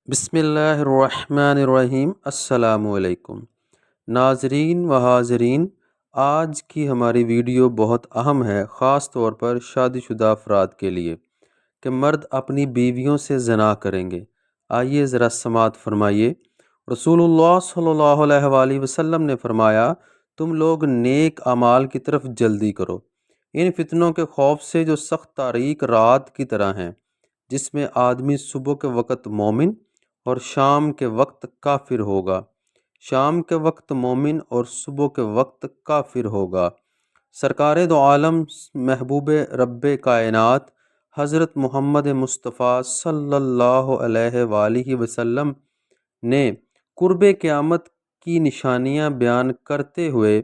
بسم اللہ الرحمن الرحیم۔ السلام علیکم ناظرین و حاضرین، آج کی ہماری ویڈیو بہت اہم ہے، خاص طور پر شادی شدہ افراد کے لیے کہ مرد اپنی بیویوں سے زنا کریں گے۔ آئیے ذرا سماعت فرمائیے۔ رسول اللہ صلی اللہ علیہ وآلہ وسلم نے فرمایا، تم لوگ نیک اعمال کی طرف جلدی کرو، ان فتنوں کے خوف سے جو سخت تاریک رات کی طرح ہیں، جس میں آدمی صبح کے وقت مومن اور شام کے وقت کافر ہوگا، شام کے وقت مومن اور صبح کے وقت کافر ہوگا۔ سرکار دو عالم محبوب رب کائنات حضرت محمد مصطفیٰ صلی اللہ علیہ وآلہ وسلم نے قرب قیامت کی نشانیاں بیان کرتے ہوئے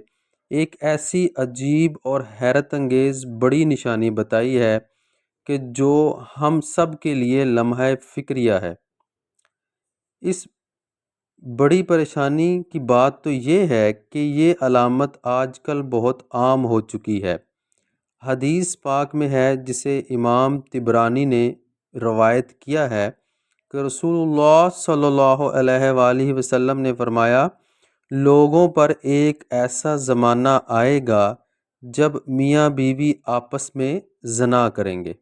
ایک ایسی عجیب اور حیرت انگیز بڑی نشانی بتائی ہے کہ جو ہم سب کے لیے لمحہ فکریہ ہے۔ اس بڑی پریشانی کی بات تو یہ ہے کہ یہ علامت آج کل بہت عام ہو چکی ہے۔ حدیث پاک میں ہے، جسے امام طبرانی نے روایت کیا ہے کہ رسول اللہ صلی اللہ علیہ وآلہ وسلم نے فرمایا، لوگوں پر ایک ایسا زمانہ آئے گا جب میاں بیوی آپس میں زنا کریں گے۔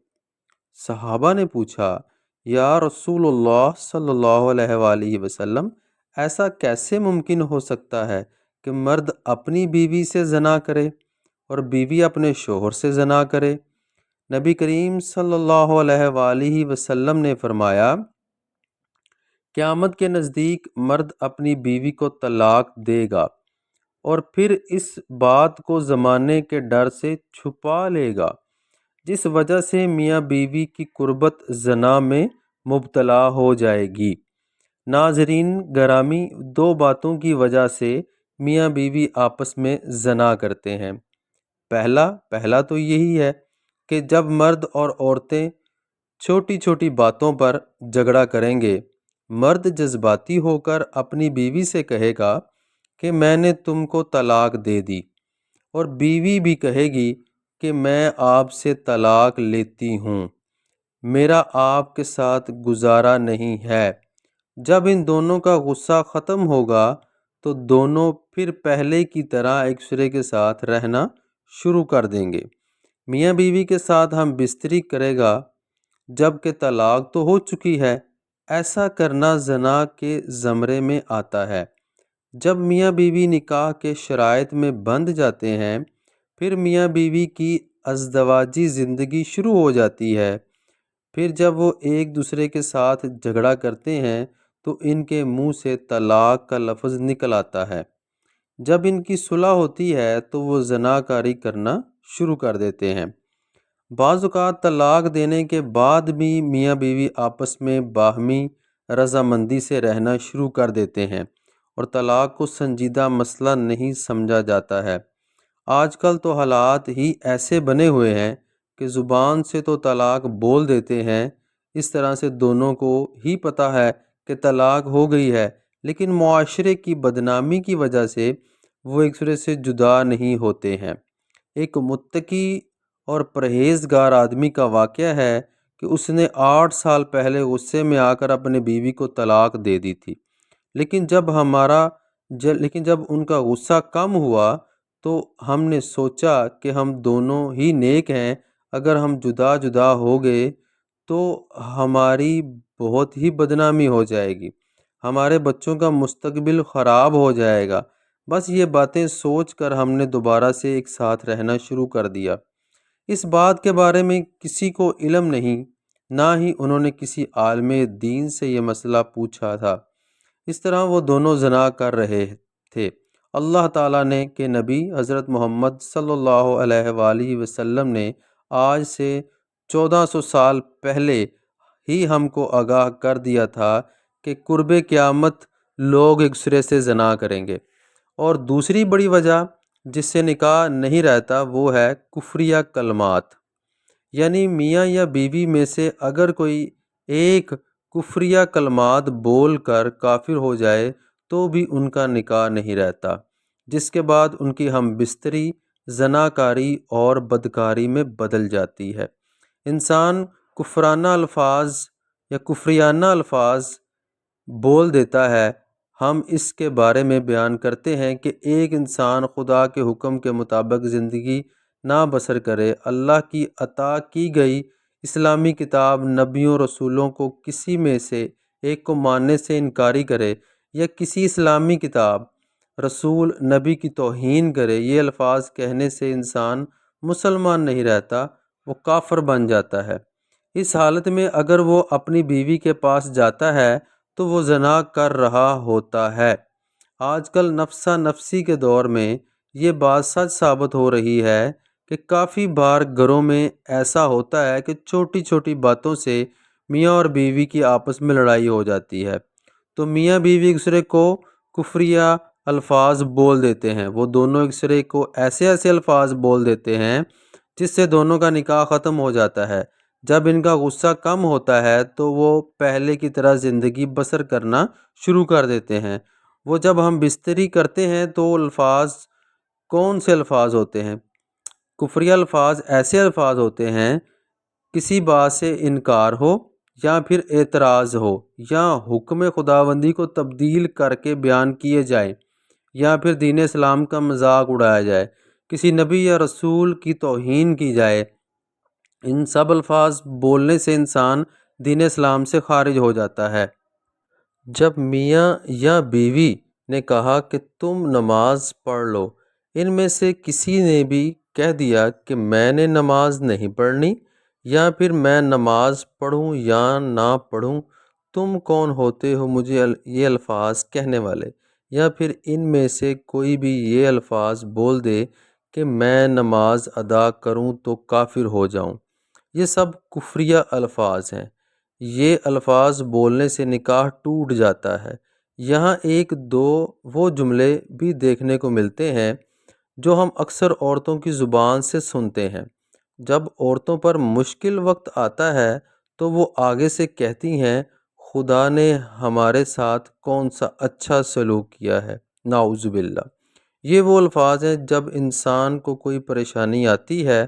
صحابہ نے پوچھا، یا رسول اللہ صلی اللہ علیہ وآلہ وسلم، ایسا کیسے ممکن ہو سکتا ہے کہ مرد اپنی بیوی سے زنا کرے اور بیوی اپنے شوہر سے زنا کرے؟ نبی کریم صلی اللہ علیہ وآلہ وسلم نے فرمایا، قیامت کے نزدیک مرد اپنی بیوی کو طلاق دے گا اور پھر اس بات کو زمانے کے ڈر سے چھپا لے گا، جس وجہ سے میاں بیوی کی قربت زنا میں مبتلا ہو جائے گی۔ ناظرین گرامی، دو باتوں کی وجہ سے میاں بیوی آپس میں زنا کرتے ہیں۔ پہلا تو یہی ہے کہ جب مرد اور عورتیں چھوٹی چھوٹی باتوں پر جھگڑا کریں گے، مرد جذباتی ہو کر اپنی بیوی سے کہے گا کہ میں نے تم کو طلاق دے دی، اور بیوی بھی کہے گی کہ میں آپ سے طلاق لیتی ہوں، میرا آپ کے ساتھ گزارا نہیں ہے۔ جب ان دونوں کا غصہ ختم ہوگا تو دونوں پھر پہلے کی طرح ایک دوسرے کے ساتھ رہنا شروع کر دیں گے۔ میاں بیوی کے ساتھ ہم بستری کرے گا جب کہ طلاق تو ہو چکی ہے، ایسا کرنا زنا کے زمرے میں آتا ہے۔ جب میاں بیوی نکاح کے شرائط میں بندھ جاتے ہیں، پھر میاں بیوی کی ازدواجی زندگی شروع ہو جاتی ہے۔ پھر جب وہ ایک دوسرے کے ساتھ جھگڑا کرتے ہیں تو ان کے منہ سے طلاق کا لفظ نکل آتا ہے۔ جب ان کی صلح ہوتی ہے تو وہ زنا کاری کرنا شروع کر دیتے ہیں۔ بعض اوقات طلاق دینے کے بعد بھی میاں بیوی آپس میں باہمی رضامندی سے رہنا شروع کر دیتے ہیں اور طلاق کو سنجیدہ مسئلہ نہیں سمجھا جاتا ہے۔ آج کل تو حالات ہی ایسے بنے ہوئے ہیں کہ زبان سے تو طلاق بول دیتے ہیں، اس طرح سے دونوں کو ہی پتہ ہے کہ طلاق ہو گئی ہے، لیکن معاشرے کی بدنامی کی وجہ سے وہ ایک دوسرے سے جدا نہیں ہوتے ہیں۔ ایک متقی اور پرہیزگار آدمی کا واقعہ ہے کہ اس نے 8 سال پہلے غصے میں آ کر اپنے بیوی کو طلاق دے دی تھی، لیکن جب ان کا غصہ کم ہوا تو ہم نے سوچا کہ ہم دونوں ہی نیک ہیں، اگر ہم جدا جدا ہو گئے تو ہماری بہت ہی بدنامی ہو جائے گی، ہمارے بچوں کا مستقبل خراب ہو جائے گا۔ بس یہ باتیں سوچ کر ہم نے دوبارہ سے ایک ساتھ رہنا شروع کر دیا۔ اس بات کے بارے میں کسی کو علم نہیں، نہ ہی انہوں نے کسی عالم دین سے یہ مسئلہ پوچھا تھا۔ اس طرح وہ دونوں زنا کر رہے تھے۔ اللہ تعالیٰ نے کہ نبی حضرت محمد صلی اللہ علیہ وآلہ وسلم نے آج سے 1400 سال پہلے ہی ہم کو آگاہ کر دیا تھا کہ قرب قیامت لوگ ایک دوسرے سے زنا کریں گے۔ اور دوسری بڑی وجہ جس سے نکاح نہیں رہتا وہ ہے کفریہ کلمات، یعنی میاں یا بیوی میں سے اگر کوئی ایک کفریہ کلمات بول کر کافر ہو جائے تو بھی ان کا نکاح نہیں رہتا، جس کے بعد ان کی ہم بستری زناکاری اور بدکاری میں بدل جاتی ہے۔ انسان کفرانہ الفاظ یا کفریانہ الفاظ بول دیتا ہے، ہم اس کے بارے میں بیان کرتے ہیں کہ ایک انسان خدا کے حکم کے مطابق زندگی نہ بسر کرے، اللہ کی عطا کی گئی اسلامی کتاب، نبیوں رسولوں کو کسی میں سے ایک کو ماننے سے انکاری کرے، یا کسی اسلامی کتاب، رسول، نبی کی توہین کرے، یہ الفاظ کہنے سے انسان مسلمان نہیں رہتا، وہ کافر بن جاتا ہے۔ اس حالت میں اگر وہ اپنی بیوی کے پاس جاتا ہے تو وہ زنا کر رہا ہوتا ہے۔ آج کل نفسا نفسی کے دور میں یہ بات سچ ثابت ہو رہی ہے کہ کافی بار گھروں میں ایسا ہوتا ہے کہ چھوٹی چھوٹی باتوں سے میاں اور بیوی کی آپس میں لڑائی ہو جاتی ہے، تو میاں بیوی ایک دوسرے کو کفریہ الفاظ بول دیتے ہیں، وہ دونوں ایک دوسرے کو ایسے ایسے الفاظ بول دیتے ہیں جس سے دونوں کا نکاح ختم ہو جاتا ہے۔ جب ان کا غصہ کم ہوتا ہے تو وہ پہلے کی طرح زندگی بسر کرنا شروع کر دیتے ہیں۔ وہ جب ہم بستری کرتے ہیں تو الفاظ کون سے الفاظ ہوتے ہیں؟ کفریہ الفاظ ایسے الفاظ ہوتے ہیں، کسی بات سے انکار ہو یا پھر اعتراض ہو، یا حکم خداوندی کو تبدیل کر کے بیان کیے جائے، یا پھر دین اسلام کا مذاق اڑایا جائے، کسی نبی یا رسول کی توہین کی جائے۔ ان سب الفاظ بولنے سے انسان دین اسلام سے خارج ہو جاتا ہے۔ جب میاں یا بیوی نے کہا کہ تم نماز پڑھ لو، ان میں سے کسی نے بھی کہہ دیا کہ میں نے نماز نہیں پڑھنی، یا پھر میں نماز پڑھوں یا نہ پڑھوں، تم کون ہوتے ہو مجھے یہ الفاظ کہنے والے؟ یا پھر ان میں سے کوئی بھی یہ الفاظ بول دے کہ میں نماز ادا کروں تو کافر ہو جاؤں، یہ سب کفریہ الفاظ ہیں۔ یہ الفاظ بولنے سے نکاح ٹوٹ جاتا ہے۔ یہاں ایک دو وہ جملے بھی دیکھنے کو ملتے ہیں جو ہم اکثر عورتوں کی زبان سے سنتے ہیں۔ جب عورتوں پر مشکل وقت آتا ہے تو وہ آگے سے کہتی ہیں، خدا نے ہمارے ساتھ کون سا اچھا سلوک کیا ہے، نعوذ باللہ۔ یہ وہ الفاظ ہیں جب انسان کو کوئی پریشانی آتی ہے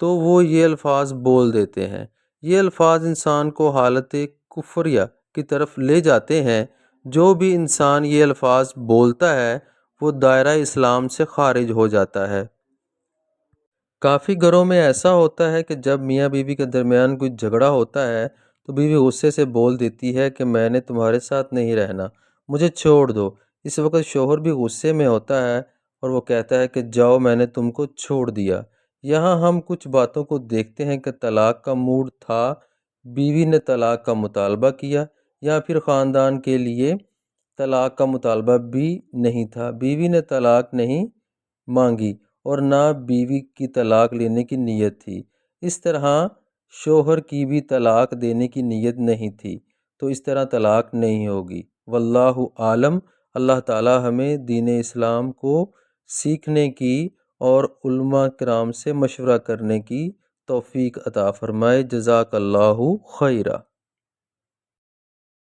تو وہ یہ الفاظ بول دیتے ہیں۔ یہ الفاظ انسان کو حالت کفریہ کی طرف لے جاتے ہیں۔ جو بھی انسان یہ الفاظ بولتا ہے وہ دائرہ اسلام سے خارج ہو جاتا ہے۔ کافی گھروں میں ایسا ہوتا ہے کہ جب میاں بیوی کے درمیان کوئی جھگڑا ہوتا ہے تو بیوی غصے سے بول دیتی ہے کہ میں نے تمہارے ساتھ نہیں رہنا، مجھے چھوڑ دو۔ اس وقت شوہر بھی غصے میں ہوتا ہے اور وہ کہتا ہے کہ جاؤ، میں نے تم کو چھوڑ دیا۔ یہاں ہم کچھ باتوں کو دیکھتے ہیں کہ طلاق کا موڈ تھا، بیوی نے طلاق کا مطالبہ کیا، یا پھر خاندان کے لیے طلاق کا مطالبہ بھی نہیں تھا، بیوی نے طلاق نہیں مانگی اور نہ بیوی کی طلاق لینے کی نیت تھی۔ اس طرح شوہر کی بھی طلاق دینے کی نیت نہیں تھی، تو اس طرح طلاق نہیں ہوگی۔ واللہ عالم۔ اللہ تعالی ہمیں دین اسلام کو سیکھنے کی اور علماء کرام سے مشورہ کرنے کی توفیق عطا فرمائے۔ جزاک اللہ خیرہ۔